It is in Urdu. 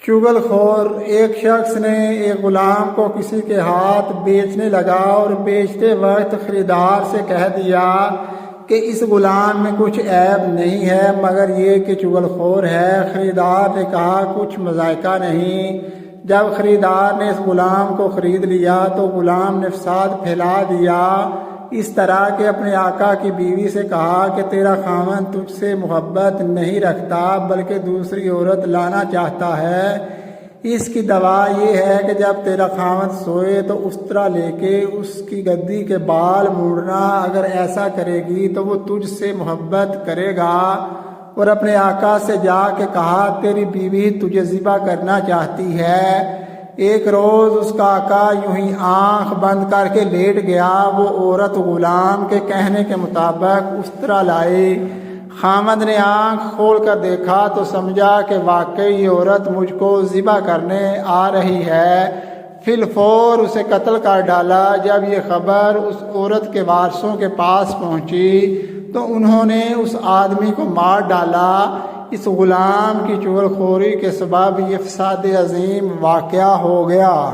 چغل خور ایک شخص نے ایک غلام کو کسی کے ہاتھ بیچنے لگا اور بیچتے وقت خریدار سے کہہ دیا کہ اس غلام میں کچھ عیب نہیں ہے مگر یہ کہ چغل خور ہے۔ خریدار نے کہا کچھ مذائقہ نہیں۔ جب خریدار نے اس غلام کو خرید لیا تو غلام نے فساد پھیلا دیا، اس طرح کہ اپنے آقا کی بیوی سے کہا کہ تیرا خاوند تجھ سے محبت نہیں رکھتا بلکہ دوسری عورت لانا چاہتا ہے۔ اس کی دوا یہ ہے کہ جب تیرا خاوند سوئے تو استرا لے کے اس کی گدی کے بال موڑنا، اگر ایسا کرے گی تو وہ تجھ سے محبت کرے گا۔ اور اپنے آقا سے جا کے کہا تیری بیوی تجھے ذبح کرنا چاہتی ہے۔ ایک روز اس کا آقا یوں ہی آنکھ بند کر کے لیٹ گیا۔ وہ عورت غلام کے کہنے کے مطابق استرا لائی۔ خاوند نے آنکھ کھول کر دیکھا تو سمجھا کہ واقعی یہ عورت مجھ کو ذبح کرنے آ رہی ہے۔ فی الفور اسے قتل کر ڈالا۔ جب یہ خبر اس عورت کے وارثوں کے پاس پہنچی تو انہوں نے اس آدمی کو مار ڈالا۔ اس غلام کی چغل خوری کے سبب یہ فساد عظیم واقعہ ہو گیا۔